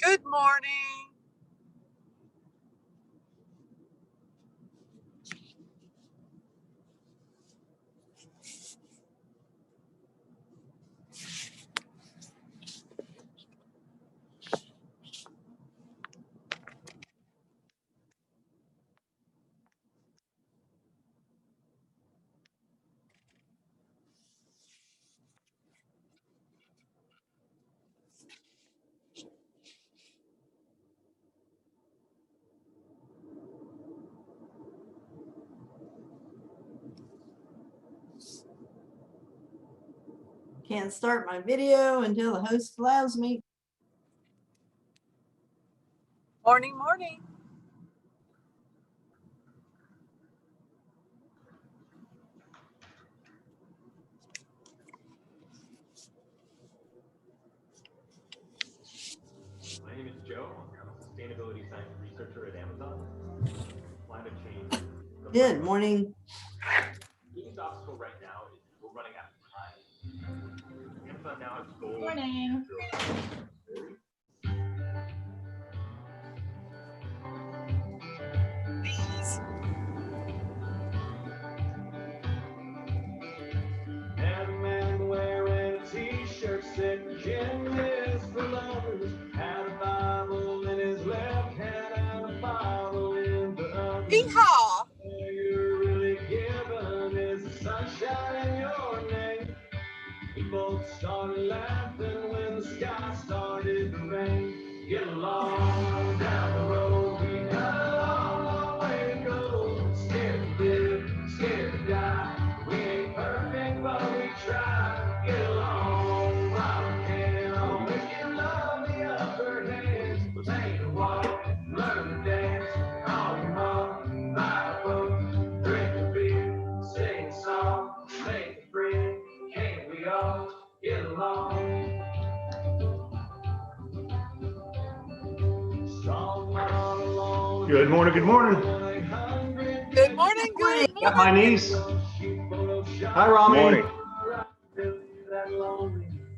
Good morning. Can't start my video until the host allows me. Morning, morning. My name is Joe. I'm a sustainability science researcher at Amazon. Climate change. Good morning. The biggest obstacle right now is we're running out of time. Amazon now has goals. Morning. Please. And a man wearing a t-shirt said Jim is for lovers. Had a Bible in his left hand and a Bible in the other. Yeehaw. All you're really given is the sunshine in your name. We both started laughing when the sky started to rain. Get along down the road, we got a long, long way to go. Scared to live, scared to die. We ain't perfect, but we try. Get along while we can. Always give love the upper hand. Take a walk, learn to dance. On your mom, buy a book, drink a beer, sing a song, make a friend. Can't we all get along? Good morning, good morning. Good morning, good Got my morning. niece. Hi, Rami. Morning.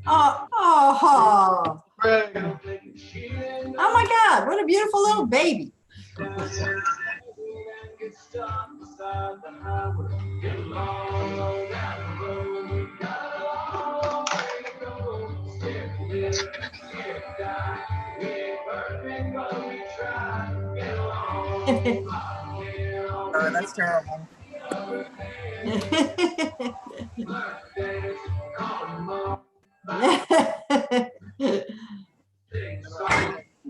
Oh, Greg. oh my God, what a beautiful little baby. Oh, that's terrible.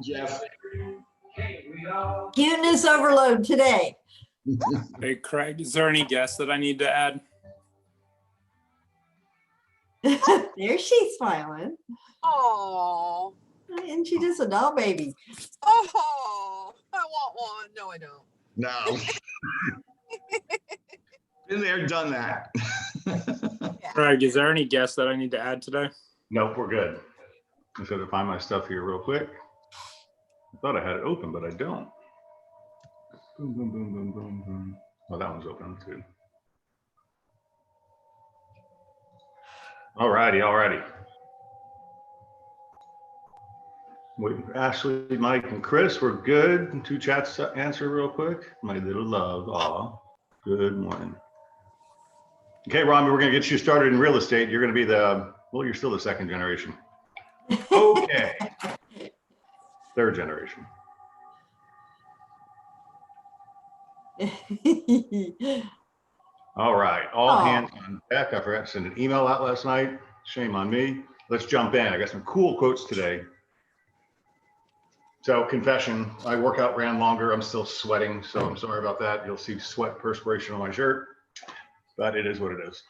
Jeff. Cuteness overload today. Hey, Craig, is there any guests that I need to add? There she's smiling. Oh, And she just a doll baby. oh, I want one. No, I don't. No. Been there, done that. Craig, is there any guests that I need to add today? Nope, we're good. I just got to find my stuff here real quick. I thought I had it open, but I don't. Boom, boom, boom, boom, boom, boom. Oh, that one's open too. All righty, all righty. Waiting for Ashley, Mike, and Chris. We're good. 2 chats to answer real quick. My little love. Aw. Good morning. Okay, Rami, we're going to get you started in real estate. You're going to be the, well, you're still the 2nd generation. Okay. 3rd generation. All right. All hands on deck. I forgot to send an email out last night. Shame on me. Let's jump in. I got some cool quotes today. So, confession, my workout ran longer. I'm still sweating, so I'm sorry about that. You'll see sweat perspiration on my shirt, but it is what it is.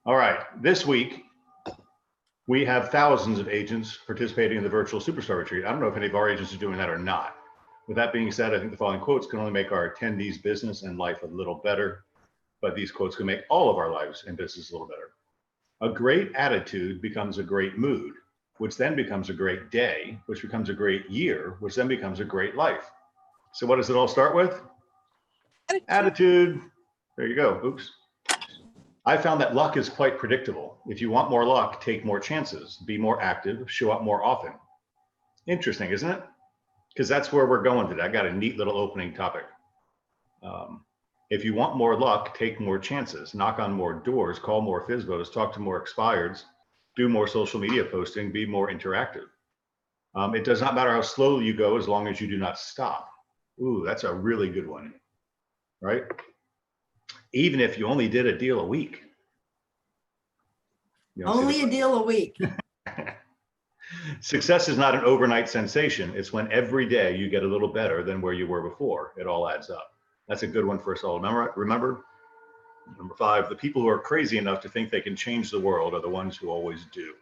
All right. This week, we have thousands of agents participating in the virtual superstar retreat. I don't know if any of our agents are doing that or not. With that being said, I think the following quotes can only make our attendees' business and life a little better, but these quotes can make all of our lives and business a little better. A great attitude becomes a great mood, which then becomes a great day, which becomes a great year, which then becomes a great life. So what does it all start with? Attitude. There you go. Oops. I found that luck is quite predictable. If you want more luck, take more chances, be more active, show up more often. Interesting, isn't it? Because that's where we're going today. I got a neat little opening topic. If you want more luck, take more chances, knock on more doors, call more FISBOs, talk to more expireds, do more social media posting, be more interactive. It does not matter how slowly you go as long as you do not stop. Ooh, that's a really good one, right? Even if you only did a deal a week. You don't see Only the- a deal a week. Success is not an overnight sensation. It's when every day you get a little better than where you were before. It all adds up. That's a good one for us all. Remember, number 5, the people who are crazy enough to think they can change the world are the ones who always do.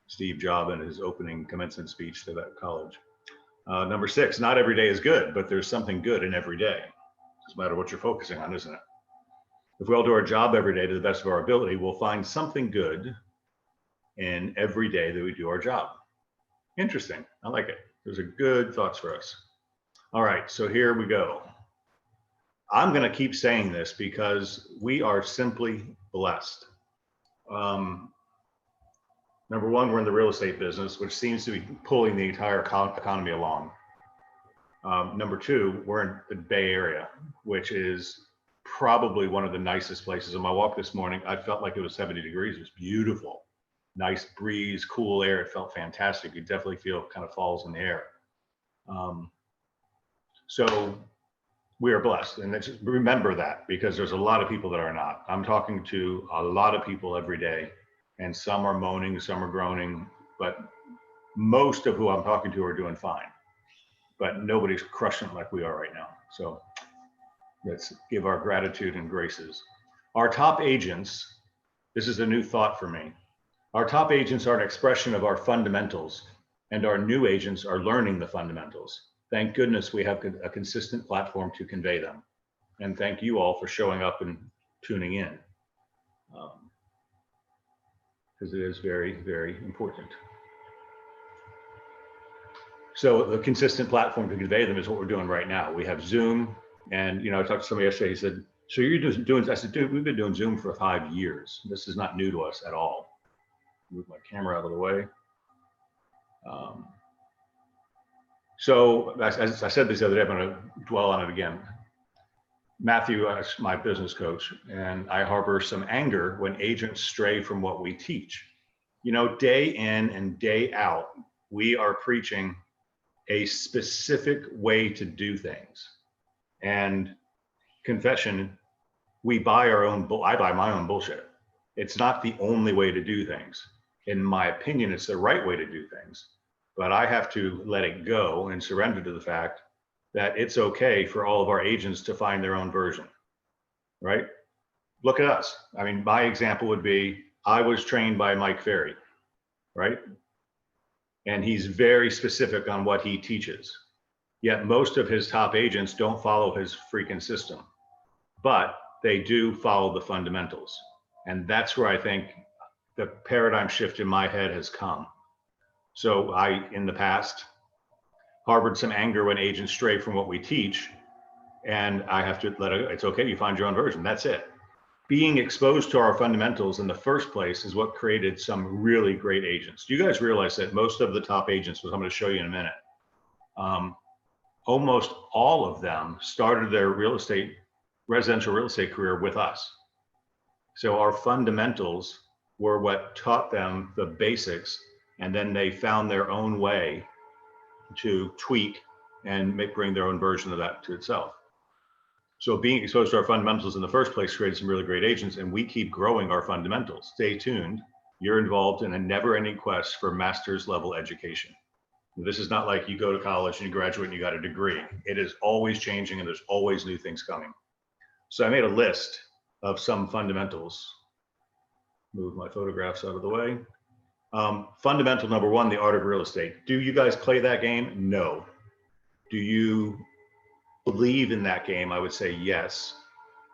Steve Jobs in his opening commencement speech to that college. Number 6, not every day is good, but there's something good in every day. Doesn't matter what you're focusing on, isn't it? If we all do our job every day to the best of our ability, we'll find something good in every day that we do our job. Interesting. I like it. Those are good thoughts for us. All right, so here we go. I'm going to keep saying this because we are simply blessed. Number 1, we're in the real estate business, which seems to be pulling the entire economy along. Number 2, we're in the Bay Area, which is probably one of the nicest places. On my walk this morning, I felt like it was 70 degrees. It was beautiful. Nice breeze, cool air. It felt fantastic. You definitely feel kind of falls in the air. So we are blessed, and just remember that, because there's a lot of people that are not. I'm talking to a lot of people every day, and some are moaning, some are groaning, but most of who I'm talking to are doing fine. But nobody's crushing it like we are right now. So let's give our gratitude and graces. Our top agents, this is a new thought for me. Our top agents are an expression of our fundamentals, and our new agents are learning the fundamentals. Thank goodness we have a consistent platform to convey them. And thank you all for showing up and tuning in, because it is very, very important. So the consistent platform to convey them is what we're doing right now. We have Zoom, and I talked to somebody yesterday. He said, "So you're just doing?" I said, "Dude, we've been doing Zoom for 5 years. This is not new to us at all." Move my camera out of the way. So as I said this the other day, I'm going to dwell on it again. Matthew is my business coach, and I harbor some anger when agents stray from what we teach. Day in and day out, we are preaching a specific way to do things. And confession, I buy my own bullshit. It's not the only way to do things. In my opinion, it's the right way to do things. But I have to let it go and surrender to the fact that it's okay for all of our agents to find their own version, right? Look at us. I mean, my example would be, I was trained by Mike Ferry, right? And he's very specific on what he teaches. Yet most of his top agents don't follow his freaking system, but they do follow the fundamentals. And that's where I think the paradigm shift in my head has come. So I, in the past, harbored some anger when agents stray from what we teach, and I have to let it, it's okay, you find your own version, that's it. Being exposed to our fundamentals in the first place is what created some really great agents. Do you guys realize that most of the top agents, which I'm going to show you in a minute, almost all of them started their residential real estate career with us. So our fundamentals were what taught them the basics, and then they found their own way to tweak and bring their own version of that to itself. So being exposed to our fundamentals in the first place created some really great agents, and we keep growing our fundamentals. Stay tuned. You're involved in a never-ending quest for master's level education. This is not like you go to college and you graduate and you got a degree. It is always changing, and there's always new things coming. So I made a list of some fundamentals. Move my photographs out of the way. Fundamental number 1, the art of real estate. Do you guys play that game? No. Do you believe in that game? I would say yes,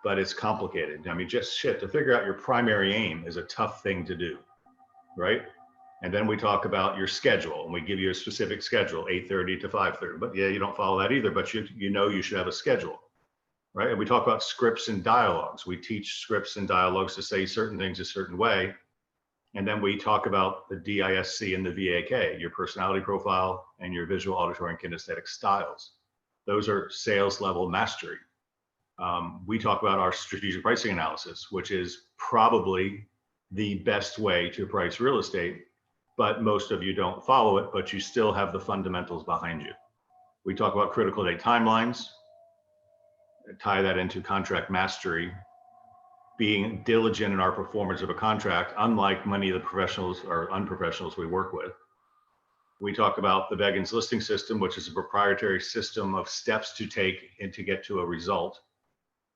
but it's complicated. I mean, just to figure out your primary aim is a tough thing to do, right? And then we talk about your schedule, and we give you a specific schedule, 8:30 to 5:30. But yeah, you don't follow that either, but you should have a schedule, right? And we talk about scripts and dialogues. We teach scripts and dialogues to say certain things a certain way. And then we talk about the DISC and the VAK, your personality profile and your visual, auditory, and kinesthetic styles. Those are sales level mastery. We talk about our strategic pricing analysis, which is probably the best way to price real estate, but most of you don't follow it, but you still have the fundamentals behind you. We talk about critical date timelines, tie that into contract mastery, being diligent in our performance of a contract, unlike many of the professionals or unprofessionals we work with. We talk about the Beggins listing system, which is a proprietary system of steps to take and to get to a result.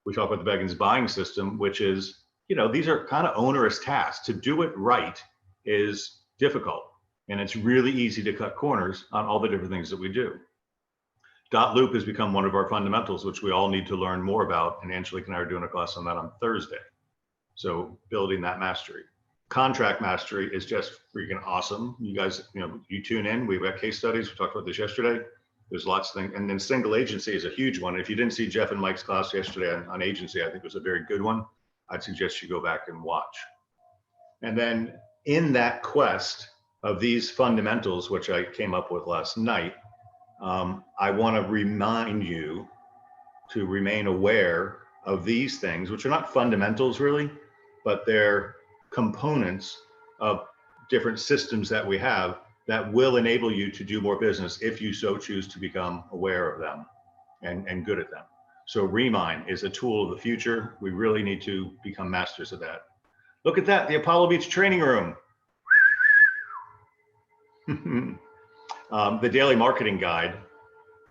We talk about the Beggins buying system, which is, these are kind of onerous tasks. To do it right is difficult, and it's really easy to cut corners on all the different things that we do. Dot loop has become one of our fundamentals, which we all need to learn more about, and Angelique and I are doing a class on that on Thursday. So building that mastery. Contract mastery is just freaking awesome. You guys, you tune in. We've got case studies. We talked about this yesterday. There's lots of things. And then single agency is a huge one. If you didn't see Jeff and Mike's class yesterday on agency, I think it was a very good one. I'd suggest you go back and watch. And then in that quest of these fundamentals, which I came up with last night, I want to remind you to remain aware of these things, which are not fundamentals really, but they're components of different systems that we have that will enable you to do more business if you so choose to become aware of them and good at them. So Remind is a tool of the future. We really need to become masters of that. Look at that, the Apollo Beach training room. The daily marketing guide,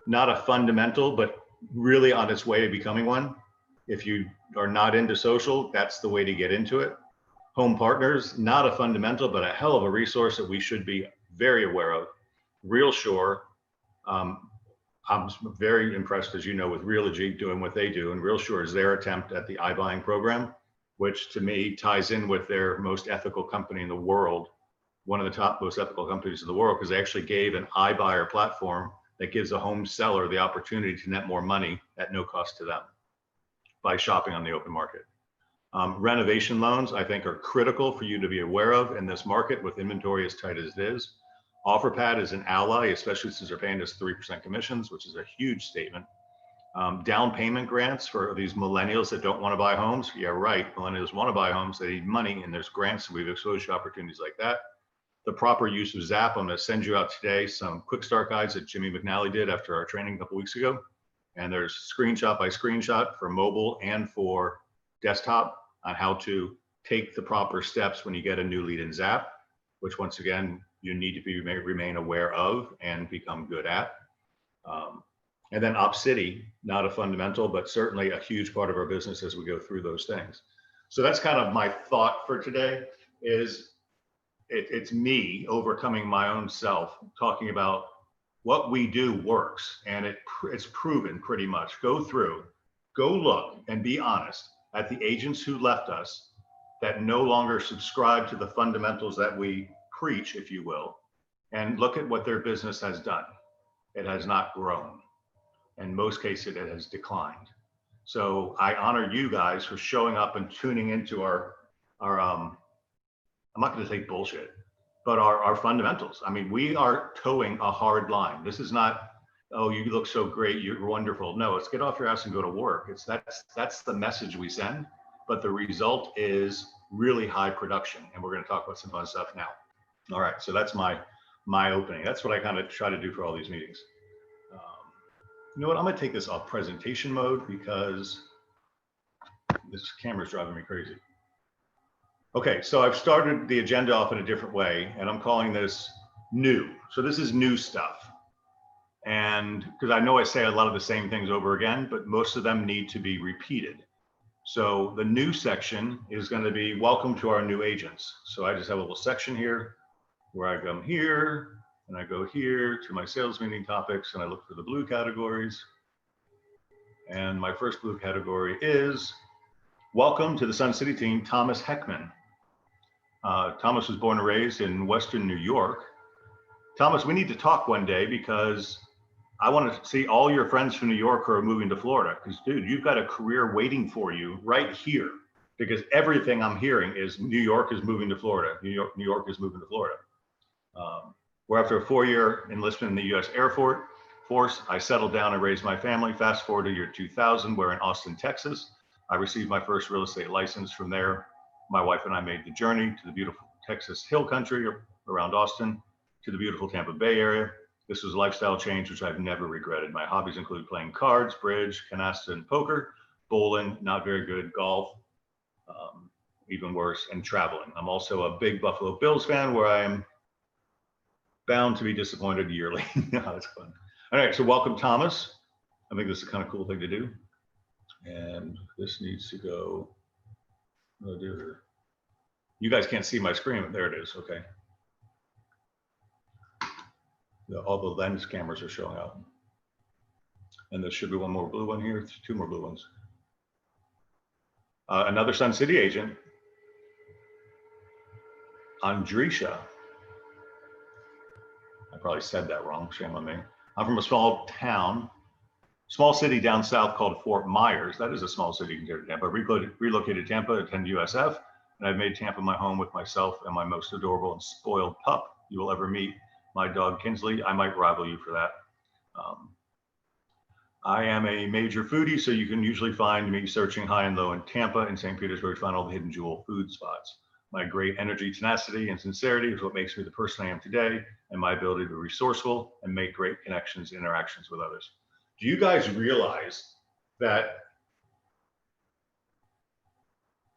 not a fundamental, but really on its way to becoming one. If you are not into social, that's the way to get into it. Home Partners, not a fundamental, but a hell of a resource that we should be very aware of. Real Sure, I'm very impressed, as you know, with Realogy doing what they do. And Real Sure is their attempt at the iBuying program, which to me ties in with their most ethical company in the world, one of the top most ethical companies in the world, because they actually gave an iBuyer platform that gives a home seller the opportunity to net more money at no cost to them by shopping on the open market. Renovation loans, I think, are critical for you to be aware of in this market with inventory as tight as it is. OfferPad is an ally, especially since they're paying us 3% commissions, which is a huge statement. Down payment grants for these millennials that don't want to buy homes. Yeah, right. Millennials want to buy homes. They need money, and there's grants. We've exposed you to opportunities like that. The proper use of Zap. I'm going to send you out today some quick start guides that Jimmy McNally did after our training a couple weeks ago. And there's screenshot by screenshot for mobile and for desktop on how to take the proper steps when you get a new lead in Zap, which once again, you need to remain aware of and become good at. And then OpCity, not a fundamental, but certainly a huge part of our business as we go through those things. So that's kind of my thought for today is it's me overcoming my own self, talking about what we do works, and it's proven pretty much. Go through, go look and be honest at the agents who left us that no longer subscribe to the fundamentals that we preach, if you will, and look at what their business has done. It has not grown. In most cases, it has declined. So I honor you guys for showing up and tuning into our I'm not going to say bullshit, but our fundamentals. I mean, we are towing a hard line. This is not, oh, you look so great, you're wonderful. No, it's get off your ass and go to work. That's the message we send, but the result is really high production. And we're going to talk about some fun stuff now. All right, so that's my opening. That's what I kind of try to do for all these meetings. You know what? I'm going to take this off presentation mode because this camera's driving me crazy. Okay, so I've started the agenda off in a different way, and I'm calling this new. So this is new stuff. And because I know I say a lot of the same things over again, but most of them need to be repeated. So the new section is going to be welcome to our new agents. So I just have a little section here where I come here and I go here to my sales meeting topics and I look for the blue categories. And my first blue category is welcome to the Sun City team, Thomas Heckman. Thomas was born and raised in Western New York. Thomas, we need to talk one day because I want to see all your friends from New York who are moving to Florida. Because, dude, you've got a career waiting for you right here. because everything I'm hearing is New York is moving to Florida. New York is moving to Florida. Where after a 4-year enlistment in the U.S. Air Force, I settled down and raised my family. Fast forward to year 2000, we're in Austin, Texas. I received my first real estate license. From there, my wife and I made the journey to the beautiful Texas Hill Country around Austin, to the beautiful Tampa Bay area. This was a lifestyle change, which I've never regretted. My hobbies include playing cards, bridge, canasta, and poker, bowling, not very good, golf, even worse, and traveling. I'm also a big Buffalo Bills fan, where I am bound to be disappointed yearly. That's fun. All right, so welcome, Thomas. I think this is a kind of cool thing to do. And this needs to go, oh dear. You guys can't see my screen, but there it is, okay. All the lens cameras are showing up. And there should be one more blue one here, 2 more blue ones. Another Sun City agent, Andrisha. I probably said that wrong, shame on me. I'm from a small city down south called Fort Myers. That is a small city compared to Tampa. Relocated to Tampa, attended USF, and I've made Tampa my home with myself and my most adorable and spoiled pup you will ever meet, my dog Kinsley. I might rival you for that. I am a major foodie, so you can usually find me searching high and low in Tampa and St. Petersburg to find all the hidden jewel food spots. My great energy, tenacity, and sincerity is what makes me the person I am today, and my ability to be resourceful and make great connections, interactions with others. Do you guys realize that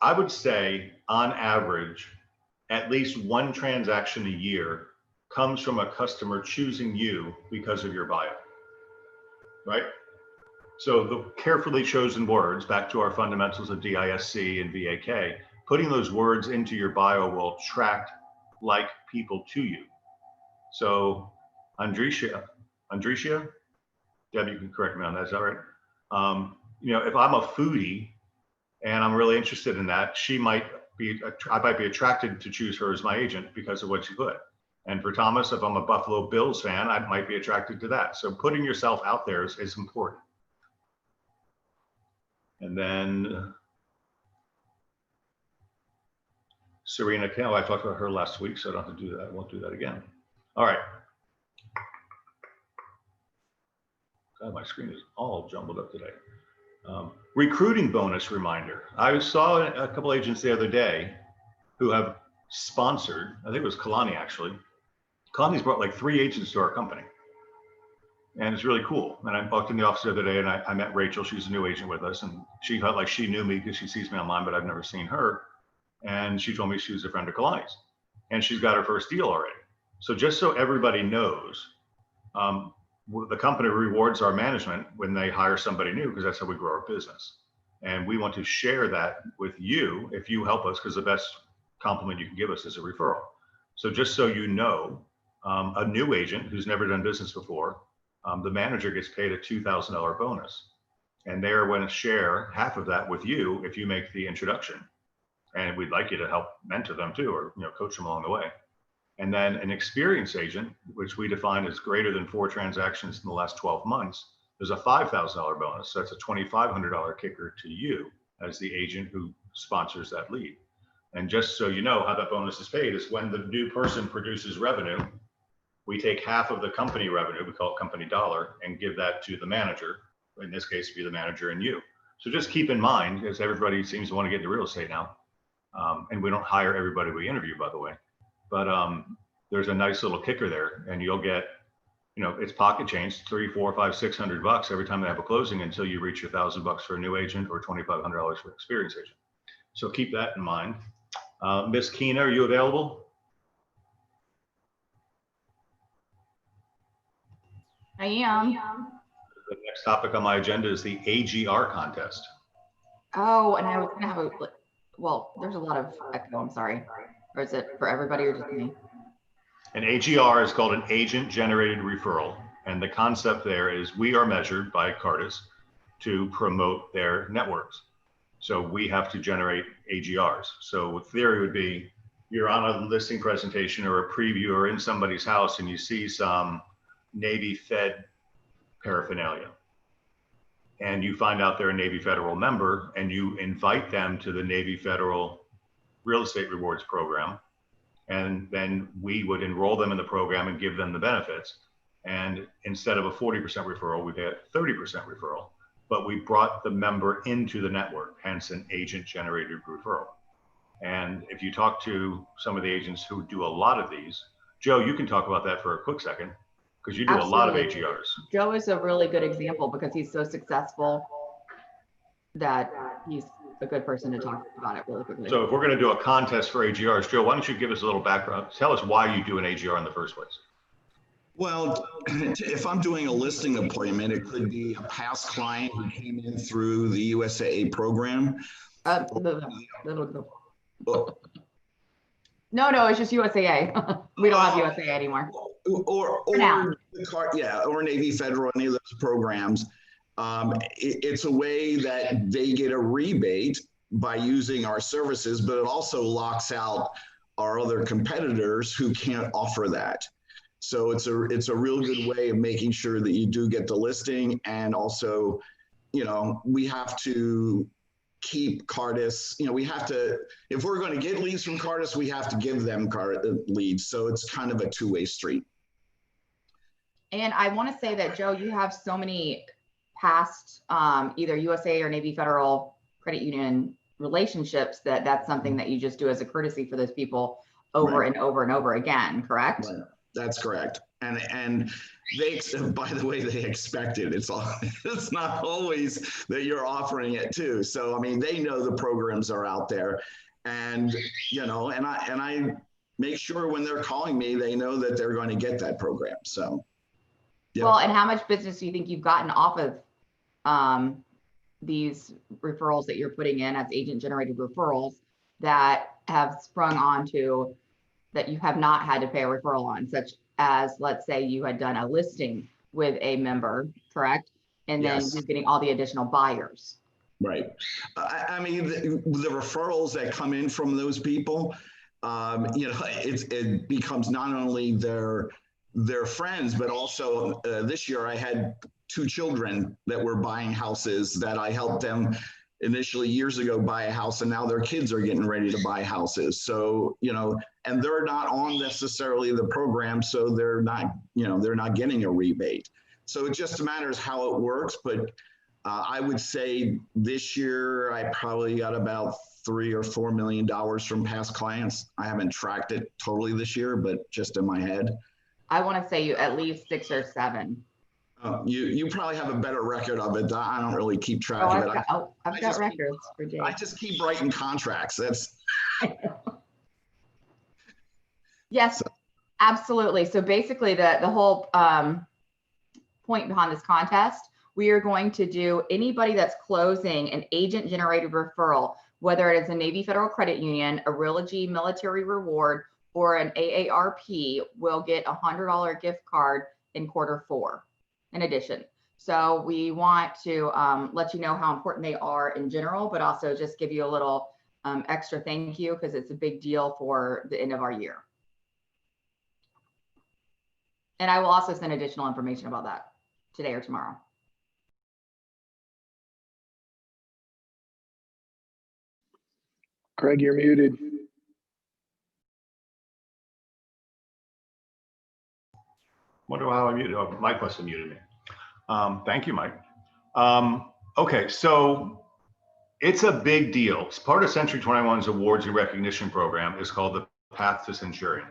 I would say on average, at least one transaction a year comes from a customer choosing you because of your bio, right? So the carefully chosen words, back to our fundamentals of DISC and VAK, putting those words into your bio will attract like people to you. So Andrisha, Deb, you can correct me on that, is that right? You know, if I'm a foodie and I'm really interested in that, I might be attracted to choose her as my agent because of what she put. And for Thomas, if I'm a Buffalo Bills fan, I might be attracted to that. So putting yourself out there is important. And then Serena Kell, I talked about her last week, so I don't have to do that. I won't do that again. All right. God, my screen is all jumbled up today. Recruiting bonus reminder. I saw a couple agents the other day who have sponsored, I think it was Kalani actually. Kalani's brought like 3 agents to our company. And it's really cool. And I walked in the office the other day and I met Rachel. She's a new agent with us. And she felt like she knew me because she sees me online, but I've never seen her. And she told me she was a friend of Kalani's. And she's got her first deal already. So just so everybody knows, the company rewards our management when they hire somebody new, because that's how we grow our business. And we want to share that with you if you help us, because the best compliment you can give us is a referral. So just so you know, a new agent who's never done business before, the manager gets paid a $2,000 bonus. And they're going to share half of that with you if you make the introduction. And we'd like you to help mentor them too, or coach them along the way. And then an experienced agent, which we define as greater than 4 transactions in the last 12 months, there's a $5,000 bonus. So that's a $2,500 kicker to you as the agent who sponsors that lead. And just so you know how that bonus is paid is when the new person produces revenue, we take half of the company revenue, we call it company dollar, and give that to the manager. In this case, be the manager and you. So just keep in mind, as everybody seems to want to get into real estate now, and we don't hire everybody we interview, by the way, but there's a nice little kicker there, and you'll get, it's pocket change, $300, $400, $500, $600 every time they have a closing until you reach $1,000 for a new agent or $2,500 for an experienced agent. So keep that in mind. Miss Keena, are you available? I am. The next topic on my agenda is the AGR contest. Oh, and I was gonna have well, there's a lot of echo, I'm sorry. Or is it for everybody or just me? An AGR is called an agent generated referral. And the concept there is we are measured by Cardis to promote their networks. So we have to generate AGRs. So theory would be you're on a listing presentation or a preview or in somebody's house and you see some Navy Fed paraphernalia. and you find out they're a Navy Federal member and you invite them to the Navy Federal Real Estate Rewards program, and then we would enroll them in the program and give them the benefits. And instead of a 40% referral, we had 30% referral, but we brought the member into the network, hence an agent generated referral. And if you talk to some of the agents who do a lot of these, Joe, you can talk about that for a quick second, because you do a lot of Absolutely. AGRs. Joe is a really good example because he's so successful that he's a good person to talk about it really quickly. So if we're going to do a contest for AGRs, Joe, why don't you give us a little background? Tell us why you do an AGR in the first place. Well, if I'm doing a listing appointment, it could be a past client who came in through the USAA program. No, it's just USAA. We don't have USAA anymore. Or the card, yeah, or Navy Federal, any of those programs. It's a way that they get a rebate by using our services, but it also locks out our other competitors who can't offer that. So it's a real good way of making sure that you do get the listing, and also, you know, we have to keep Cardis, you know, we have to, if we're going to get leads from Cardis, we have to give them leads. So it's kind of a two-way street. And I want to say that, Joe, you have so many past either USA or Navy Federal Credit Union relationships that that's something that you just do as a courtesy for those people over and over and over again, correct? Right. That's correct. And they, by the way, they expect it. It's not always that you're offering it too. So, I mean, they know the programs are out there, and, you know, and I make sure when they're calling me, they know that they're going to get that program. So. Yeah. Well, and how much business do you think you've gotten off of these referrals that you're putting in as agent generated referrals that have sprung onto that you have not had to pay a referral on, such as, let's say you had done a listing with a member, correct? And then Yes. you're getting all the additional buyers. Right. I mean, the referrals that come in from those people, you know, it becomes not only their friends, but also this year I had 2 children that were buying houses that I helped them initially years ago buy a house, and now their kids are getting ready to buy houses. So, you know, and they're not on necessarily the program, so they're not, you know, they're not getting a rebate. So it just matters how it works. But I would say this year I probably got about $3 or $4 million from past clients. I haven't tracked it totally this year, but just in my head. I want to say you at least 6 or 7. You probably have a better record of it. I don't really keep track of it. I've got records for Jay. I just keep writing contracts. That's. Yes, absolutely. So basically the whole point behind this contest, we are going to do anybody that's closing an agent generated referral, whether it is a Navy Federal Credit Union, a Realogy Military Reward, or an AARP, will get a $100 gift card in Q4 in addition. So we want to let you know how important they are in general, but also just give you a little extra thank you, because it's a big deal for the end of our year. And I will also send additional information about that today or tomorrow. Craig, you're muted. Wonder how I muted. Oh, Mike must have muted me. Thank you, Mike. Okay, so it's a big deal. It's part of Century 21's awards and recognition program is called the Path to Centurion.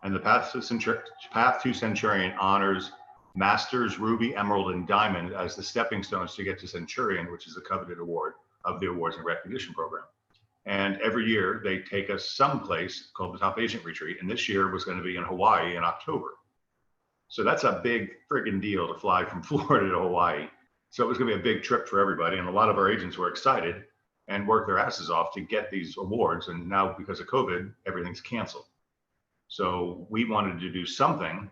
And the Path to Centurion honors Masters, Ruby, Emerald, and Diamond as the stepping stones to get to Centurion, which is the coveted award of the awards and recognition program. And every year they take us someplace called the Top Agent Retreat. And this year was going to be in Hawaii in October. So that's a big friggin' deal to fly from Florida to Hawaii. So it was going to be a big trip for everybody. And a lot of our agents were excited and worked their asses off to get these awards. And now because of COVID, everything's canceled. So we wanted to do something,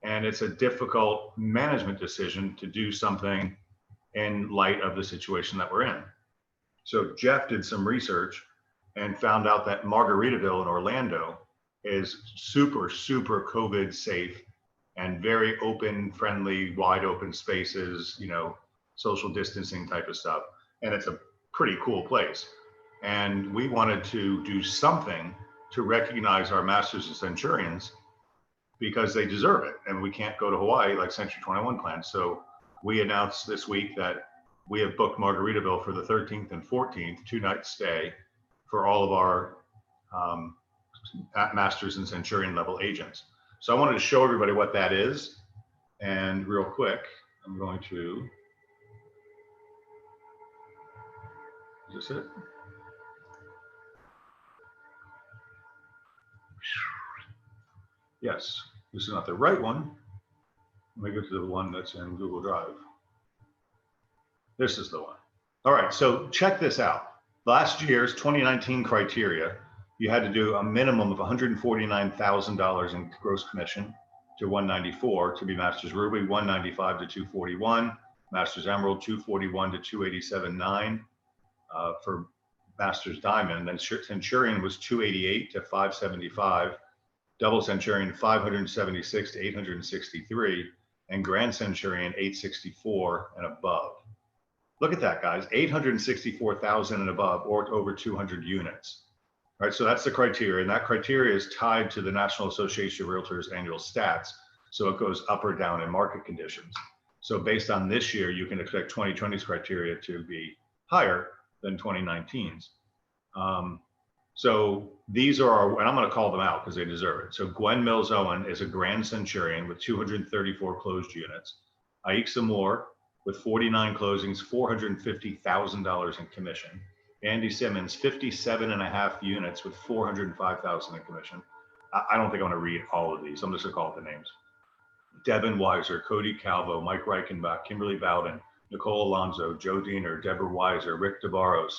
and it's a difficult management decision to do something in light of the situation that we're in. So Jeff did some research and found out that Margaritaville in Orlando is super, super COVID safe and very open, friendly, wide open spaces, you know, social distancing type of stuff. And it's a pretty cool place. And we wanted to do something to recognize our masters and centurions because they deserve it. And we can't go to Hawaii like Century 21 planned. So we announced this week that we have booked Margaritaville for the 13th and 14th, 2-night stay for all of our masters and centurion level agents. So I wanted to show everybody what that is. And real quick, I'm going to, is this it? Yes, this is not the right one. Let me go to the one that's in Google Drive. This is the one. All right, so check this out. Last year's 2019 criteria, you had to do a minimum of $149,000 in gross commission to 194 to be Masters Ruby, 195 to 241, Masters Emerald, 241 to 287.9 for Masters Diamond. Then Centurion was 288 to 575, Double Centurion 576 to 863, and Grand Centurion 864 and above. Look at that, guys, 864,000 and above, or over 200 units. Right, so that's the criteria, and that criteria is tied to the National Association of Realtors annual stats. So it goes up or down in market conditions. So based on this year, you can expect 2020's criteria to be higher than 2019's. So these are our, and I'm going to call them out because they deserve it. So Gwen Mills Owen is a Grand Centurion with 234 closed units. Aixa Moore with 49 closings, $450,000 in commission. Andy Simmons, 57.5 units with 405,000 in commission. I don't think I want to read all of these. I'm just going to call it the names. Devin Weiser, Cody Calvo, Mike Reichenbach, Kimberly Bowden, Nicole Alonso, Joe Diener, Deborah Weiser, Rick DeBarros,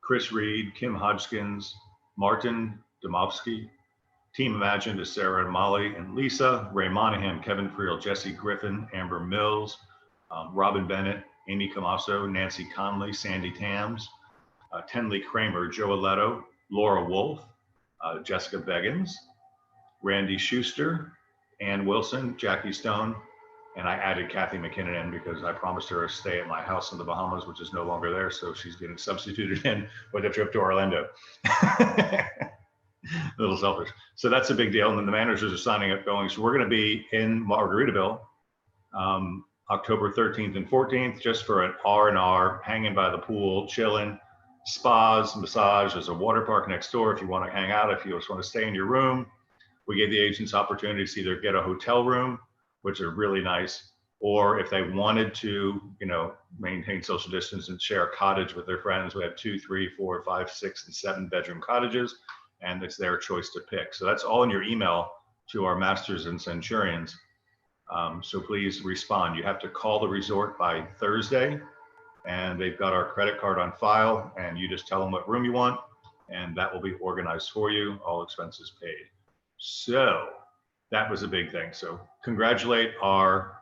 Chris Reed, Kim Hodgkins, Martin Domovsky. Team Imagine is Sarah and Molly and Lisa, Ray Monahan, Kevin Creel, Jesse Griffin, Amber Mills, Robin Bennett, Amy Camasso, Nancy Conley, Sandy Tams, Tenley Kramer, Joe Aletto, Laura Wolf, Jessica Beggins, Randy Schuster, Ann Wilson, Jackie Stone, and I added Kathy McKinnon in because I promised her a stay at my house in the Bahamas, which is no longer there, so she's getting substituted in with a trip to Orlando. A little selfish. So that's a big deal, and then the managers are signing up going. So we're going to be in Margaritaville October 13th and 14th, just for an R&R, hanging by the pool, chilling, spas, massage. There's a water park next door if you want to hang out, if you just want to stay in your room. We gave the agents opportunities to either get a hotel room, which are really nice, or if they wanted to, you know, maintain social distance and share a cottage with their friends. We have 2, 3, 4, 5, 6, and 7 bedroom cottages, and it's their choice to pick. So that's all in your email to our Masters and Centurions. So please respond. You have to call the resort by Thursday, and they've got our credit card on file, and you just tell them what room you want, and that will be organized for you, all expenses paid. So that was a big thing. So congratulate our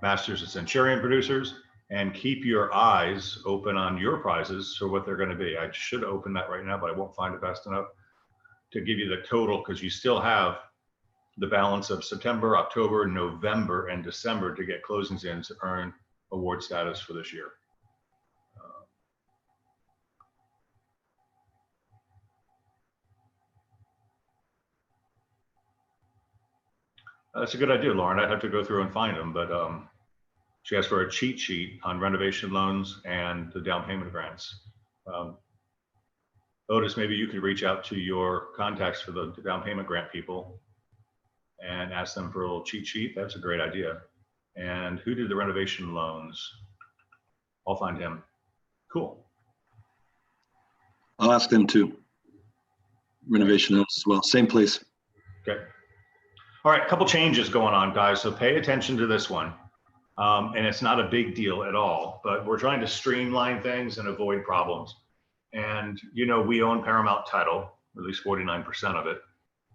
Masters and Centurion producers, and keep your eyes open on your prizes for what they're going to be. I should open that right now, but I won't find it fast enough to give you the total, because you still have the balance of September, October, November, and December to get closings in to earn award status for this year. That's a good idea, Lauren. I'd have to go through and find them, but she asked for a cheat sheet on renovation loans and the down payment grants. Otis, maybe you could reach out to your contacts for the down payment grant people and ask them for a little cheat sheet. That's a great idea. And who did the renovation loans? I'll find him. Cool. I'll ask them too. Renovation loans as well. Same place. Okay. All right, a couple changes going on, guys. So pay attention to this one. And it's not a big deal at all, but we're trying to streamline things and avoid problems. And, you know, we own Paramount Title, at least 49% of it.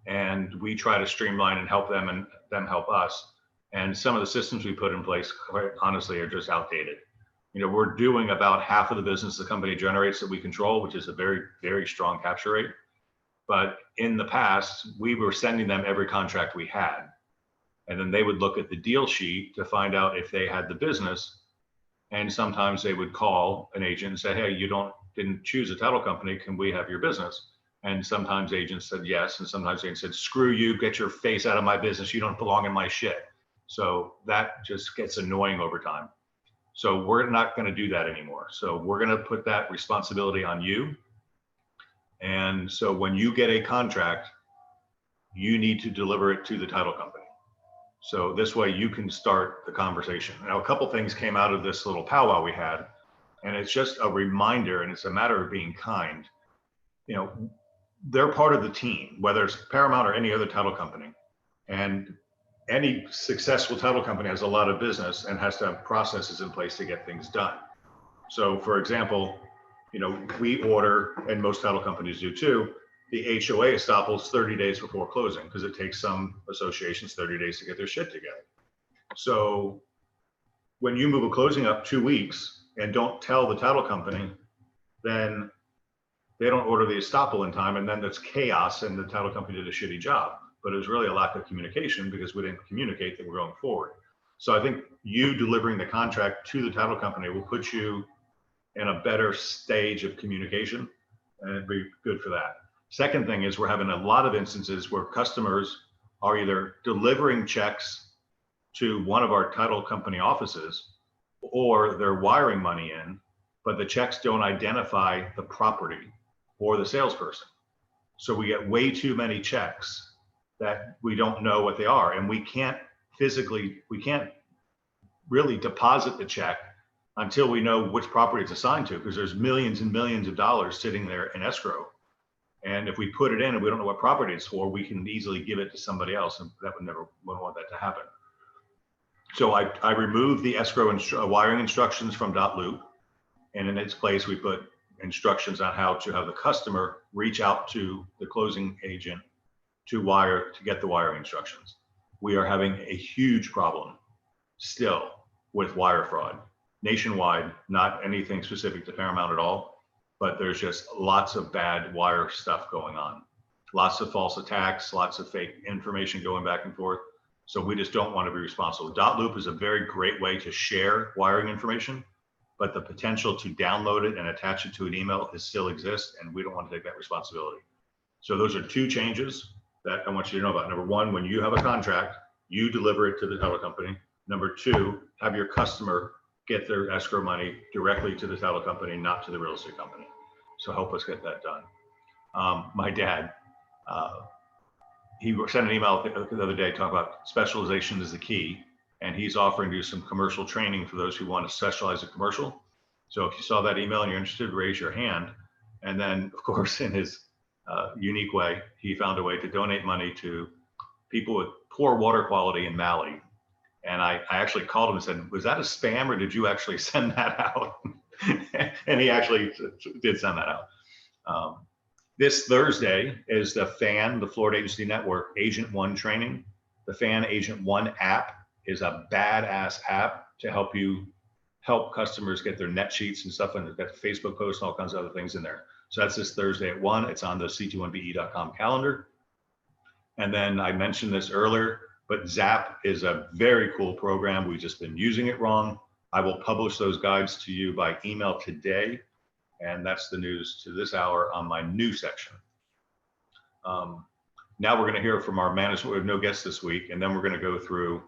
And we try to streamline and help them, and them help us. And some of the systems we put in place, quite honestly, are just outdated. You know, we're doing about half of the business the company generates that we control, which is a very, very strong capture rate. But in the past, we were sending them every contract we had. And then they would look at the deal sheet to find out if they had the business. And sometimes they would call an agent and say, hey, you didn't choose a title company. Can we have your business? And sometimes agents said yes. And sometimes agents said, screw you, get your face out of my business. You don't belong in my shit. So that just gets annoying over time. So we're not going to do that anymore. So we're going to put that responsibility on you. And so when you get a contract, you need to deliver it to the title company. So this way you can start the conversation. Now, a couple things came out of this little powwow we had, and it's just a reminder, and it's a matter of being kind. You know, they're part of the team, whether it's Paramount or any other title company. And any successful title company has a lot of business and has to have processes in place to get things done. So for example, you know, we order, and most title companies do too, the HOA estoppels 30 days before closing, because it takes some associations 30 days to get their shit together. So when you move a closing up 2 weeks and don't tell the title company, then they don't order the estoppel in time, and then that's chaos, and the title company did a shitty job. But it was really a lack of communication because we didn't communicate that we're going forward. So I think you delivering the contract to the title company will put you in a better stage of communication, and it'd be good for that. Second thing is we're having a lot of instances where customers are either delivering checks to one of our title company offices, or they're wiring money in, but the checks don't identify the property or the salesperson. So we get way too many checks that we don't know what they are. And we can't really deposit the check until we know which property it's assigned to, because there's millions and millions of dollars sitting there in escrow. And if we put it in and we don't know what property it's for, we can easily give it to somebody else, and that wouldn't want that to happen. So I removed the escrow wiring instructions from .loop, and in its place we put instructions on how to have the customer reach out to the closing agent to get the wiring instructions. We are having a huge problem still with wire fraud nationwide, not anything specific to Paramount at all, but there's just lots of bad wire stuff going on. Lots of false attacks, lots of fake information going back and forth. So we just don't want to be responsible. .loop is a very great way to share wiring information, but the potential to download it and attach it to an email still exists, and we don't want to take that responsibility. So those are two changes that I want you to know about. Number one, when you have a contract, you deliver it to the title company. Number two, have your customer get their escrow money directly to the title company, not to the real estate company. So help us get that done. My dad, he sent an email the other day talking about specialization is the key. And he's offering to do some commercial training for those who want to specialize in commercial. So if you saw that email and you're interested, raise your hand. And then, of course, in his unique way, he found a way to donate money to people with poor water quality in Mali. And I actually called him and said, was that a spam or did you actually send that out? And he actually did send that out. This Thursday is the FAN, the Florida Agency Network, Agent One training. The FAN Agent One app is a badass app to help customers get their net sheets and stuff, and they've got Facebook posts and all kinds of other things in there. So that's this Thursday at 1. It's on the ct1be.com calendar. And then I mentioned this earlier, but Zap is a very cool program. We've just been using it wrong. I will publish those guides to you by email today. And that's the news to this hour on my new section. Now we're going to hear from our management. We have no guests this week, and then we're going to go through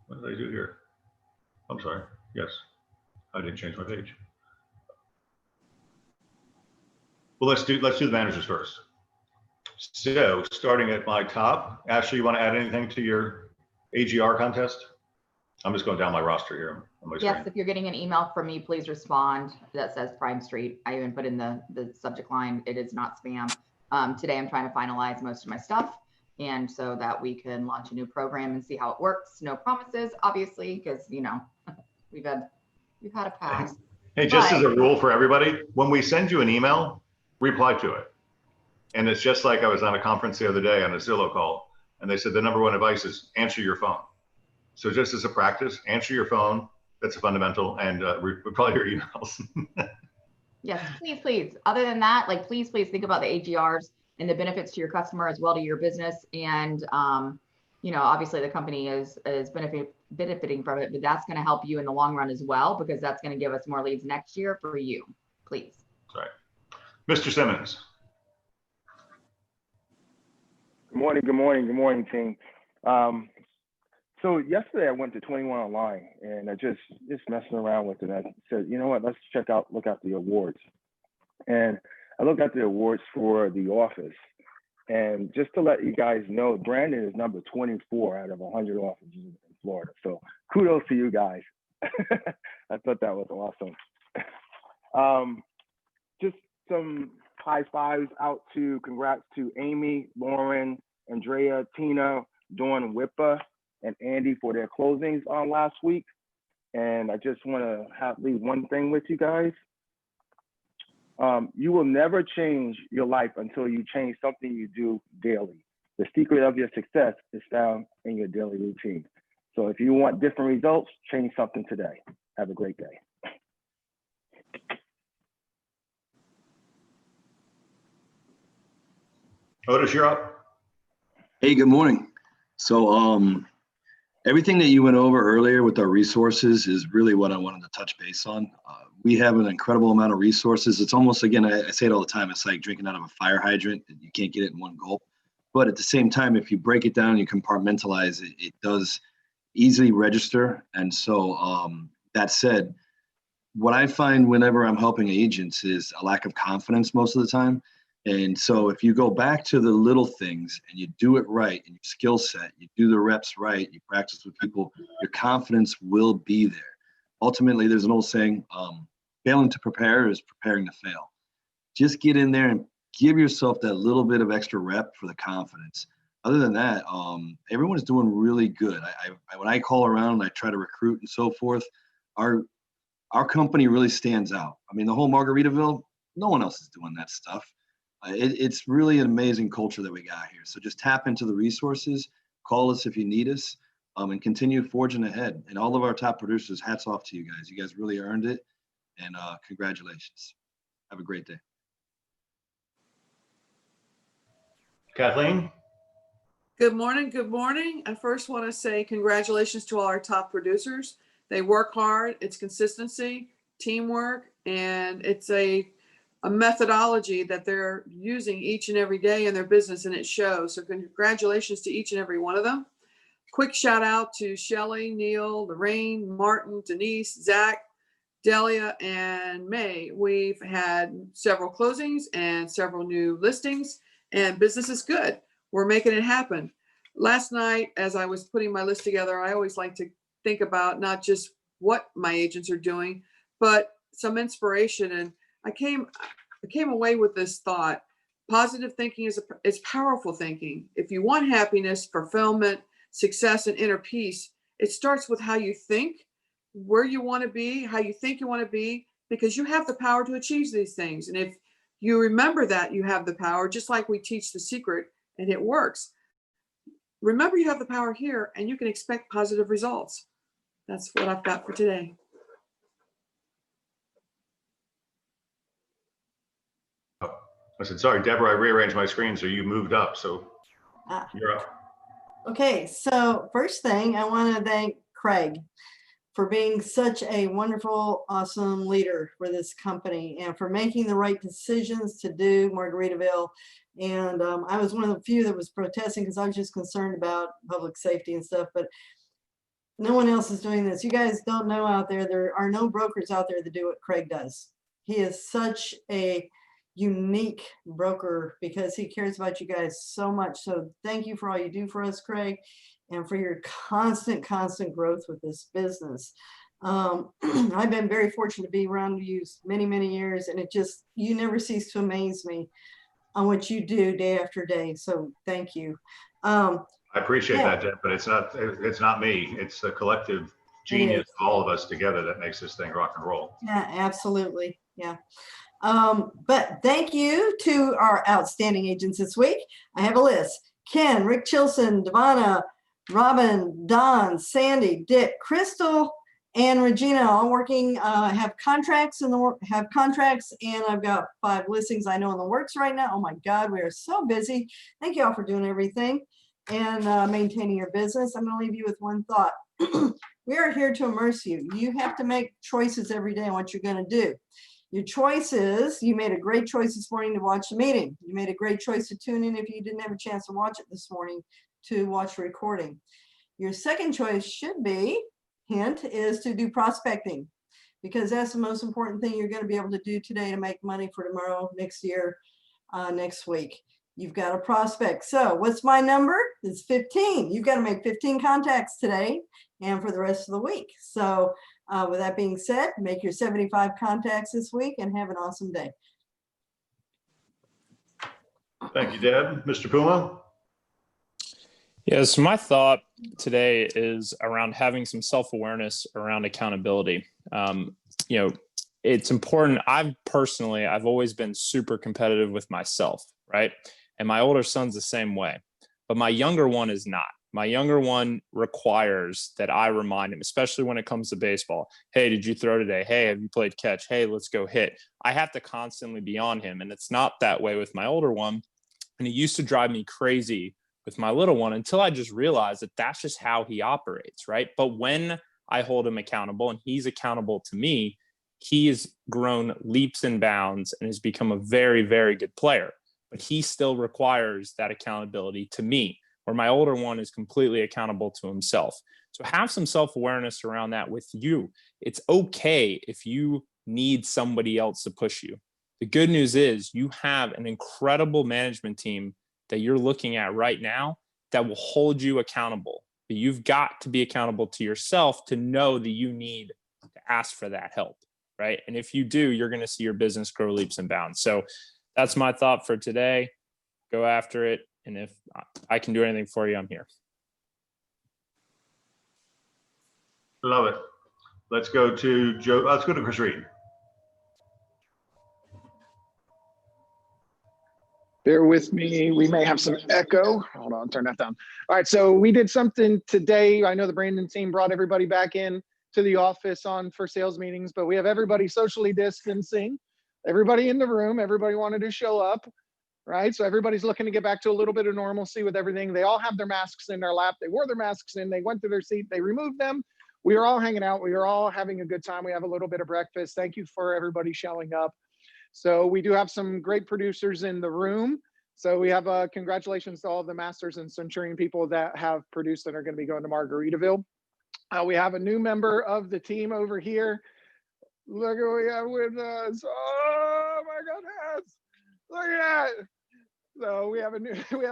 what did I do here? I'm sorry. Yes, I didn't change my page. Well, let's do the managers first. So starting at my top, Ashley, you want to add anything to your AGR contest? I'm just going down my roster here on my screen. Yes, if you're getting an email from me, please respond. That says Prime Street. I even put in the subject line, it is not spam. Today I'm trying to finalize most of my stuff, and so that we can launch a new program and see how it works. No promises, obviously, because you know we've had a pass. Hey, just as a rule for everybody, when we send you an email, reply to it. And it's just like I was on a conference the other day on a Zillow call, and they said the number one advice is answer your phone. So just as a practice, answer your phone. That's a fundamental, and reply your emails. Yes, please, please. Other than that, like, please think about the AGRs. and the benefits to your customer as well to your business. And, you know, obviously the company is benefiting from it, but that's going to help you in the long run as well, because that's going to give us more leads next year for you. Please. That's right. Mr. Simmons. Good morning, team. So yesterday I went to 21 Online and I just messing around with it. I said, you know what, let's look at the awards. And I looked at the awards for The Office. And just to let you guys know, Brandon is number 24 out of 100 offices in Florida. So kudos to you guys. I thought that was awesome. Just some high fives out to, congrats to Amy, Lauren, Andrea, Tina, Dawn, Wippa, and Andy for their closings on last week. And I just want to leave one thing with you guys. You will never change your life until you change something you do daily. The secret of your success is found in your daily routine. So if you want different results, change something today. Have a great day. Otis, you're up. Hey, good morning. So everything that you went over earlier with our resources is really what I wanted to touch base on. We have an incredible amount of resources. It's almost, again, I say it all the time, it's like drinking out of a fire hydrant. You can't get it in one gulp. But at the same time, if you break it down and you compartmentalize it, it does easily register. And so that said, what I find whenever I'm helping agents is a lack of confidence most of the time. And so if you go back to the little things and you do it right and your skill set, you do the reps right, you practice with people, your confidence will be there. Ultimately, there's an old saying, failing to prepare is preparing to fail. Just get in there and give yourself that little bit of extra rep for the confidence. Other than that, everyone's doing really good. When I call around and I try to recruit and so forth, our company really stands out. I mean, the whole Margaritaville, no one else is doing that stuff. It's really an amazing culture that we got here. So just tap into the resources, call us if you need us, and continue forging ahead. And all of our top producers, hats off to you guys. You guys really earned it. And congratulations. Have a great day. Kathleen? Good morning. Good morning. I first want to say congratulations to all our top producers. They work hard. It's consistency, teamwork, and it's a methodology that they're using each and every day in their business, and it shows. So congratulations to each and every one of them. Quick shout out to Shelly, Neil, Lorraine, Martin, Denise, Zach, Delia, and May. We've had several closings and several new listings, and business is good. We're making it happen. Last night, as I was putting my list together, I always like to think about not just what my agents are doing, but some inspiration. And I came away with this thought: positive thinking is powerful thinking. If you want happiness, fulfillment, success, and inner peace, it starts with how you think, where you want to be, how you think you want to be, because you have the power to achieve these things. And if you remember that you have the power, just like we teach The Secret and it works, remember you have the power here and you can expect positive results. That's what I've got for today. I said, sorry, Deborah, I rearranged my screen, so you moved up, so you're up. Okay, so first thing, I want to thank Craig for being such a wonderful, awesome leader for this company and for making the right decisions to do Margaritaville. And I was one of the few that was protesting because I was just concerned about public safety and stuff, but no one else is doing this. You guys don't know out there are no brokers out there that do what Craig does. He is such a unique broker because he cares about you guys so much. So thank you for all you do for us, Craig, and for your constant growth with this business. I've been very fortunate to be around you many years, and you never cease to amaze me on what you do day after day. So thank you. I appreciate that, Deb, but it's not me. It's the collective genius, all of us together, that makes this thing rock and roll. Yeah, absolutely. Yeah. But thank you to our outstanding agents this week. I have a list: Ken, Rick Chilson, Devonna, Robin, Don, Sandy, Dick, Crystal, And Regina, I'm working, have contracts and I've got 5 listings I know in the works right now. Oh my God, we are so busy. Thank you all for doing everything and maintaining your business. I'm going to leave you with one thought. We are here to immerse you. You have to make choices every day on what you're going to do. Your choices, you made a great choice this morning to watch the meeting. You made a great choice to tune in if you didn't have a chance to watch it this morning, to watch the recording. Your second choice should be, hint, is to do prospecting, because that's the most important thing you're going to be able to do today to make money for tomorrow, next year, next week. You've got a prospect. So what's my number? It's 15. You've got to make 15 contacts today and for the rest of the week. So with that being said, make your 75 contacts this week and have an awesome day. Thank you, Deb. Mr. Puma? Yeah, so my thought today is around having some self-awareness around accountability. It's important. I've always been super competitive with myself, right? And my older son's the same way, but my younger one is not. My younger one requires that I remind him, especially when it comes to baseball. Hey, did you throw today? Hey, have you played catch? Hey, let's go hit. I have to constantly be on him. And it's not that way with my older one. And it used to drive me crazy with my little one until I just realized that that's just how he operates, right? But when I hold him accountable and he's accountable to me, he has grown leaps and bounds and has become a very, very good player. But he still requires that accountability to me, where my older one is completely accountable to himself. So have some self-awareness around that with you. It's okay if you need somebody else to push you. The good news is you have an incredible management team that you're looking at right now that will hold you accountable. But you've got to be accountable to yourself to know that you need to ask for that help, right? And if you do, you're going to see your business grow leaps and bounds. So that's my thought for today. Go after it. And if I can do anything for you, I'm here. Love it. Let's go to Joe. Let's go to Chris Reed. Bear with me. We may have some echo. Hold on, turn that down. All right, so we did something today. I know the Brandon team brought everybody back in to the office for sales meetings, but we have everybody socially distancing. Everybody in the room, everybody wanted to show up, right? So everybody's looking to get back to a little bit of normalcy with everything. They all have their masks in their lap. They wore their masks in, they went to their seat, they removed them. We are all hanging out. We are all having a good time. We have a little bit of breakfast. Thank you for everybody showing up. So we do have some great producers in the room. So we have congratulations to all the Masters and Centurion people that have produced and are going to be going to Margaritaville. We have a new member of the team over here. Look at what we have with us. Oh my goodness. Look at that. So we have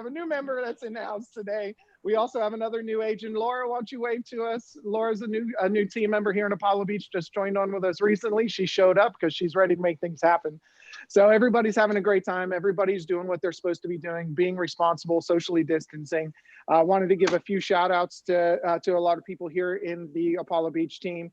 a new member that's in the house today. We also have another new agent. Laura, why don't you wave to us? Laura's a new team member here in Apollo Beach, just joined on with us recently. She showed up because she's ready to make things happen. So everybody's having a great time. Everybody's doing what they're supposed to be doing, being responsible, socially distancing. I wanted to give a few shout outs to a lot of people here in the Apollo Beach team.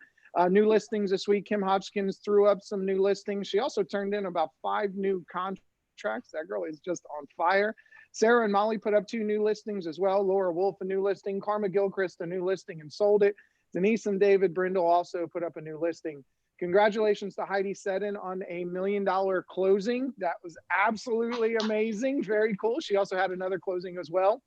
New listings this week. Kim Hodgkins threw up some new listings. She also turned in about 5 new contracts. That girl is just on fire. Sarah and Molly put up 2 new listings as well. Laura Wolf, a new listing. Karma Gilchrist, a new listing and sold it. Denise and David Brindle also put up a new listing. Congratulations to Heidi Seddon on a $1 million closing. That was absolutely amazing. Very cool. She also had another closing as well.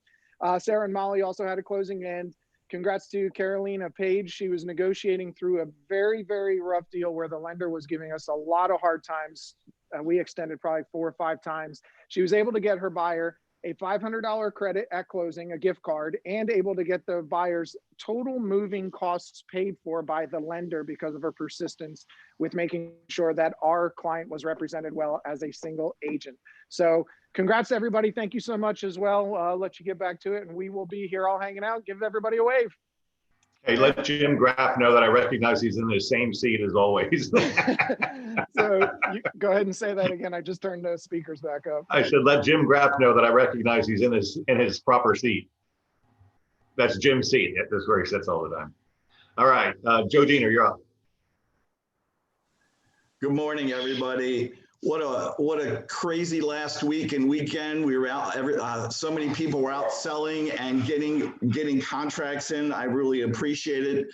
Sarah and Molly also had a closing, and congrats to Carolina Page. She was negotiating through a very, very rough deal where the lender was giving us a lot of hard times. We extended probably 4 or 5 times. She was able to get her buyer a $500 credit at closing, a gift card, and able to get the buyer's total moving costs paid for by the lender because of her persistence with making sure that our client was represented well as a single agent. So congrats to everybody. Thank you so much as well. I'll let you get back to it, and we will be here all hanging out. Give everybody a wave. Hey, let Jim Graff know that I recognize he's in the same seat as always. So you go ahead and say that again. I just turned the speakers back up. I should let Jim Graff know that I recognize he's in his proper seat. That's Jim's seat. That's where he sits all the time. All right, Joe Diener, you're up. Good morning, everybody. What a crazy last week and weekend. We were out, so many people were out selling and getting contracts in. I really appreciate it.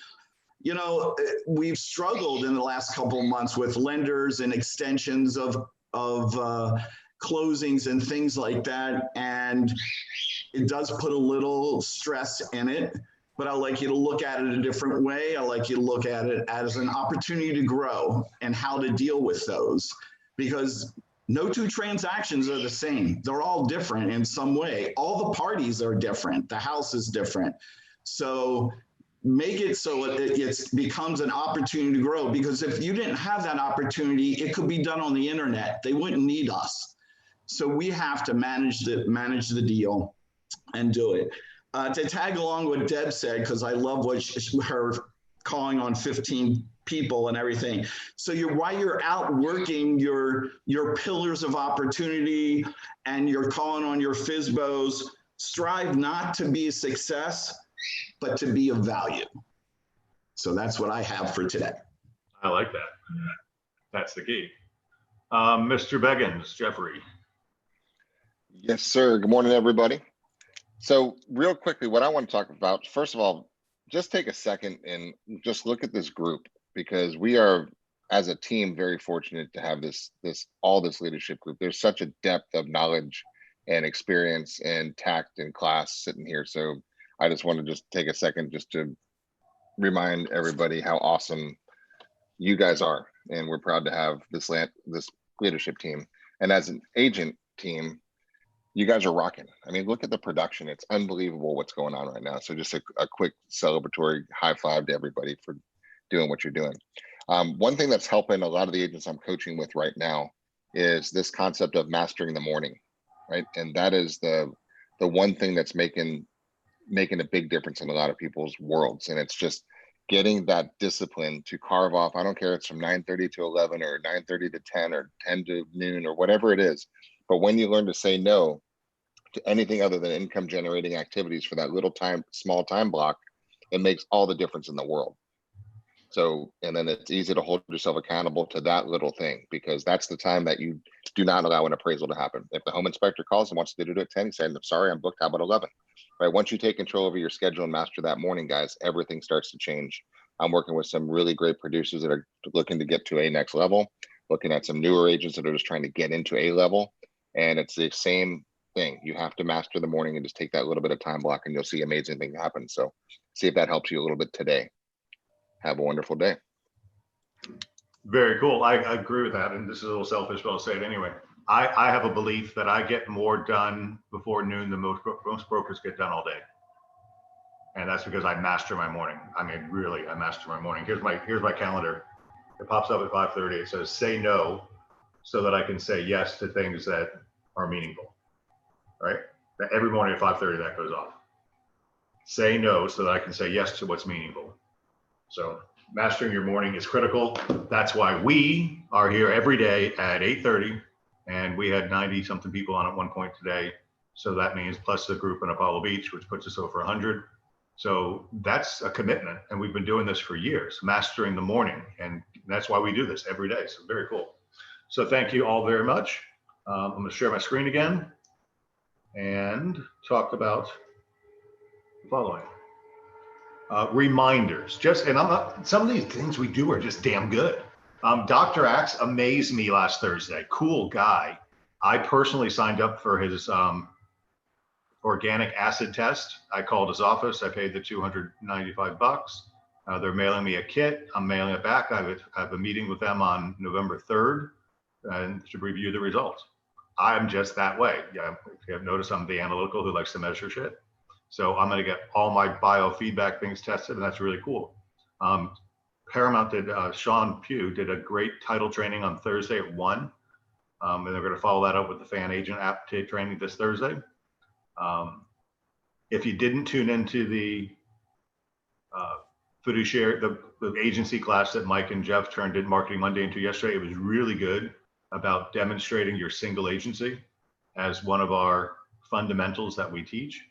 you know, we've struggled in the last couple of months with lenders and extensions of closings and things like that. And it does put a little stress in it, but I like you to look at it a different way. I like you to look at it as an opportunity to grow and how to deal with those, because no two transactions are the same. They're all different in some way. All the parties are different. The house is different. So make it so it becomes an opportunity to grow, because if you didn't have that opportunity, it could be done on the internet. They wouldn't need us. So we have to manage the deal and do it. To tag along what Deb said, because I love what her calling on 15 people and everything. So while you're out working your pillars of opportunity and you're calling on your FSBOs, strive not to be a success, but to be of value. So that's what I have for today. I like that. That's the key. Mr. Beggins, Jeffrey. Yes, sir. Good morning, everybody. So real quickly, what I want to talk about, first of all, just take a second and just look at this group, because we are, as a team, very fortunate to have all this leadership group. There's such a depth of knowledge and experience and tact and class sitting here. So I just want to just take a second just to remind everybody how awesome you guys are. And we're proud to have this leadership team. And as an agent team, you guys are rocking. I mean, look at the production. It's unbelievable what's going on right now. So just a quick celebratory high five to everybody for doing what you're doing. One thing that's helping a lot of the agents I'm coaching with right now is this concept of mastering the morning, right? And that is the one thing that's making a big difference in a lot of people's worlds. And it's just getting that discipline to carve off. I don't care if it's from 9:30 to 11 or 9:30 to 10 or 10 to noon or whatever it is. But when you learn to say no to anything other than income generating activities for that small time block, it makes all the difference in the world. So, and then it's easy to hold yourself accountable to that little thing, because that's the time that you do not allow an appraisal to happen. If the home inspector calls and wants to do it at 10, he said, I'm sorry, I'm booked, how about 11? Right? Once you take control over your schedule and master that morning, guys, everything starts to change. I'm working with some really great producers that are looking to get to a next level, looking at some newer agents that are just trying to get into a level. And it's the same thing. You have to master the morning and just take that little bit of time block, and you'll see amazing things happen. So see if that helps you a little bit today. Have a wonderful day. Very cool. I agree with that. And this is a little selfish, but I'll say it anyway. I have a belief that I get more done before noon than most brokers get done all day. And that's because I master my morning. I mean, really, I master my morning. Here's my calendar. It pops up at 5:30. It says, say no, so that I can say yes to things that are meaningful, right? Every morning at 5:30, that goes off. Say no, so that I can say yes to what's meaningful. So mastering your morning is critical. That's why we are here every day at 8:30, and we had 90 something people on at one point today. So that means plus the group in Apollo Beach, which puts us over 100. So that's a commitment. And we've been doing this for years, mastering the morning. And that's why we do this every day. So very cool. So thank you all very much. I'm going to share my screen again and talk about the following. Reminders. Some of these things we do are just damn good. Dr. Axe amazed me last Thursday. Cool guy. I personally signed up for his organic acid test. I called his office. I paid the $295. They're mailing me a kit. I'm mailing it back. I have a meeting with them on November 3rd and to review the results. I'm just that way. Yeah, if you have noticed, I'm the analytical who likes to measure shit. So I'm going to get all my biofeedback things tested, and that's really cool. Paramount Sean Pugh did a great title training on Thursday at 1. And they're going to follow that up with the fan agent app training this Thursday. If you didn't tune into the fiduciary, the agency class that Mike and Jeff did Marketing Monday into yesterday, it was really good about demonstrating your single agency as one of our fundamentals that we teach.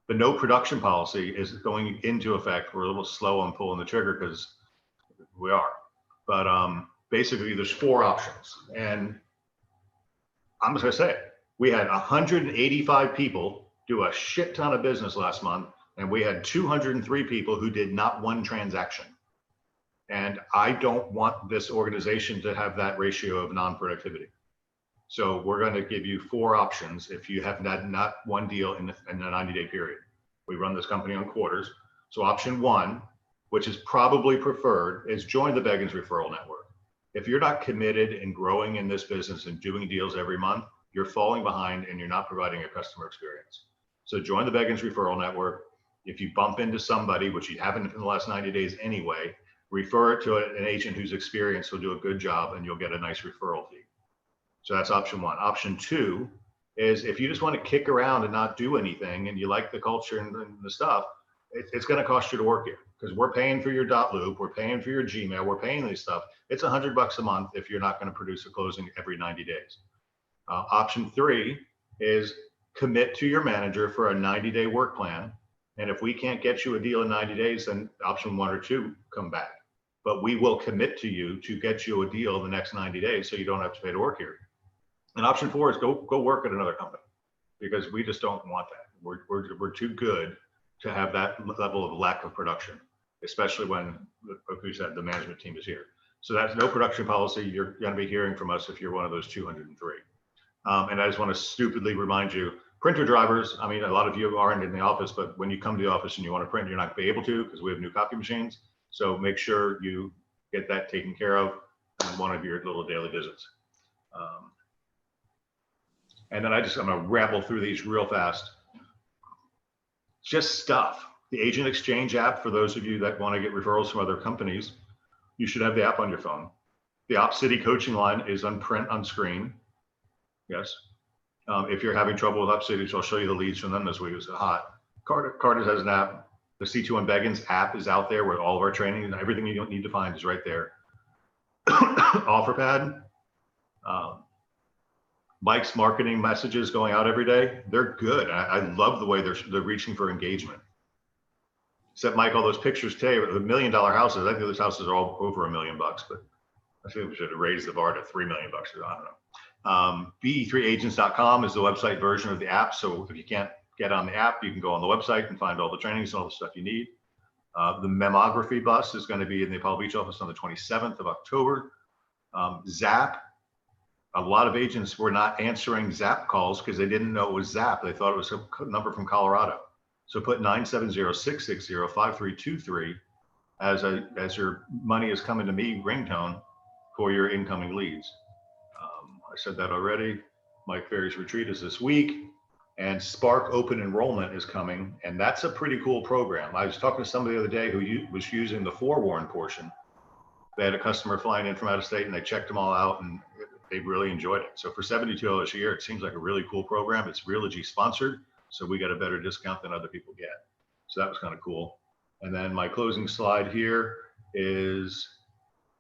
The no production policy is going into effect. We're a little slow on pulling the trigger because we are, but basically there's 4 options, and I'm just gonna say it. We had 185 people do a shit ton of business last month And we had 203 people who did not one transaction. And I don't want this organization to have that ratio of non-productivity. So we're going to give you 4 options if you have not one deal in the 90-day period. We run this company on quarters. So option 1, which is probably preferred, is join the Beggins Referral Network. If you're not committed and growing in this business and doing deals every month, you're falling behind and you're not providing a customer experience. So join the Beggins Referral Network. If you bump into somebody, which you haven't in the last 90 days anyway, refer it to an agent who's experienced, will do a good job, and you'll get a nice referral fee. So that's option 1. Option 2 is if you just want to kick around and not do anything and you like the culture and the stuff, it's going to cost you to work here, because we're paying for your .loop, we're paying for your Gmail, we're paying these stuff. It's $100 a month if you're not going to produce a closing every 90 days. Option 3 is commit to your manager for a 90-day work plan. And if we can't get you a deal in 90 days, then option 1 or 2 come back. But we will commit to you to get you a deal in the next 90 days so you don't have to pay to work here. And option 4 is go work at another company, because we just don't want that. We're too good to have that level of lack of production, especially when, like we said, the management team is here. So that's no production policy. You're going to be hearing from us if you're one of those 203. And I just want to stupidly remind you, printer drivers, I mean, a lot of you aren't in the office, but when you come to the office and you want to print, you're not going to be able to, because we have new copy machines. So make sure you get that taken care of in one of your little daily visits. And then I'm going to ramble through these real fast. Just stuff. The Agent Exchange app, for those of you that want to get referrals from other companies, you should have the app on your phone. The OpCity coaching line is on print on screen. Yes. If you're having trouble with OpCity, so I'll show you the leads from them this week. It's hot. Carter's has an app. The C2 Beggins app is out there with all of our training, and everything you don't need to find is right there. OfferPad. Mike's marketing messages going out every day, they're good. I love the way they're reaching for engagement. Except, Mike, all those pictures today with the $1 million houses, I think those houses are all over $1 million, but I think we should have raised the bar to $3 million. I don't know. be3agents.com is the website version of the app. So if you can't get on the app, you can go on the website and find all the trainings and all the stuff you need. The Memography bus is going to be in the Apollo Beach office on the 27th of October. Zap. A lot of agents were not answering Zap calls because they didn't know it was Zap. They thought it was a number from Colorado. So put 970-660-5323 as your money is coming to me ringtone for your incoming leads. I said that already. Mike Ferry's retreat is this week, and Spark Open Enrollment is coming, and that's a pretty cool program. I was talking to somebody the other day who was using the forewarn portion. They had a customer flying in from out of state, and they checked them all out, and they really enjoyed it. So for $72 a year, it seems like a really cool program. It's Realogy sponsored, so we got a better discount than other people get. So that was kind of cool. And then my closing slide here is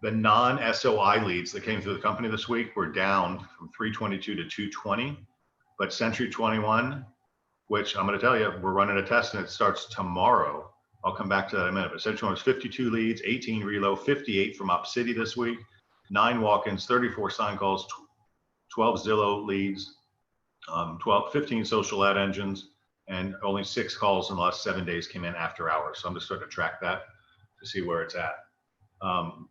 the non-SOI leads that came through the company this week were down from 322 to 220, but Century 21, which I'm going to tell you, we're running a test and it starts tomorrow. I'll come back to that in a minute, but Century 21 was 52 leads, 18 reload, 58 from OpCity this week, 9 walk-ins, 34 sign calls, 12 Zillow leads, 15 social ad engines, and only 6 calls in the last 7 days came in after hours. So I'm just starting to track that to see where it's at.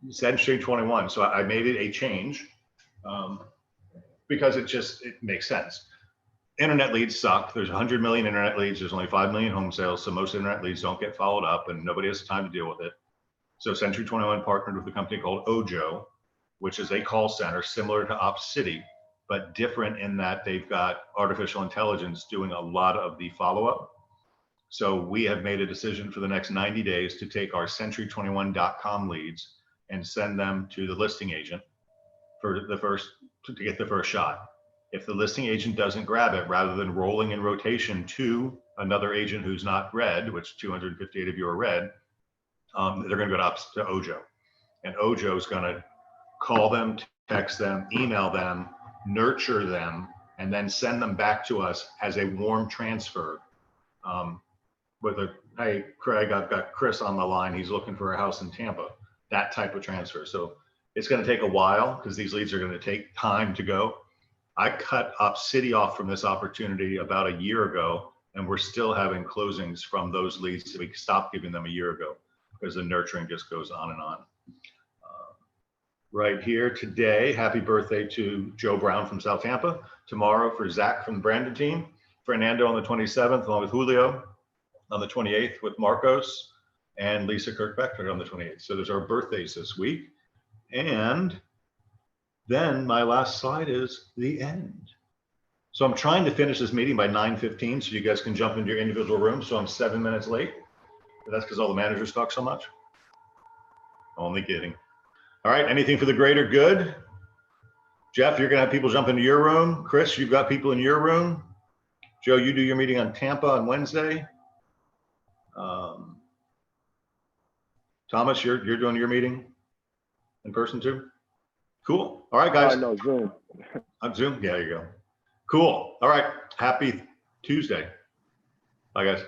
Century 21. So I made it a change because it makes sense. Internet leads suck. There's 100 million internet leads. There's only 5 million home sales. So most internet leads don't get followed up and nobody has time to deal with it. So Century 21 partnered with a company called Ojo, which is a call center similar to OpCity, but different in that they've got artificial intelligence doing a lot of the follow-up. So we have made a decision for the next 90 days to take our century21.com leads and send them to the listing agent for to get the first shot. If the listing agent doesn't grab it, rather than rolling in rotation to another agent who's not red, which 258 of you are red, they're going to go to Ojo. And Ojo is going to call them, text them, email them, nurture them, and then send them back to us as a warm transfer. With a, hey, Craig, I've got Chris on the line. He's looking for a house in Tampa, that type of transfer. So it's going to take a while because these leads are going to take time to go. I cut OpCity off from this opportunity about a year ago And we're still having closings from those leads that we stopped giving them a year ago because the nurturing just goes on and on. Right here today, happy birthday to Joe Brown from South Tampa. Tomorrow for Zach from the Brandon team. Fernando on the 27th, along with Julio on the 28th with Marcos and Lisa Kirkbeck on the 28th. So there's our birthdays this week. And then my last slide is the end. So I'm trying to finish this meeting by 9:15 so you guys can jump into your individual rooms. So I'm 7 minutes late. But that's because all the managers talk so much. Only kidding. All right, anything for the greater good? Jeff, you're gonna have people jump into your room. Chris, you've got people in your room. Joe, you do your meeting on Tampa on Wednesday. Thomas, you're doing your meeting in person too? Cool. All right, guys. No, Zoom. On Zoom? Yeah, there you go. Cool. All right. Happy Tuesday. Bye, guys.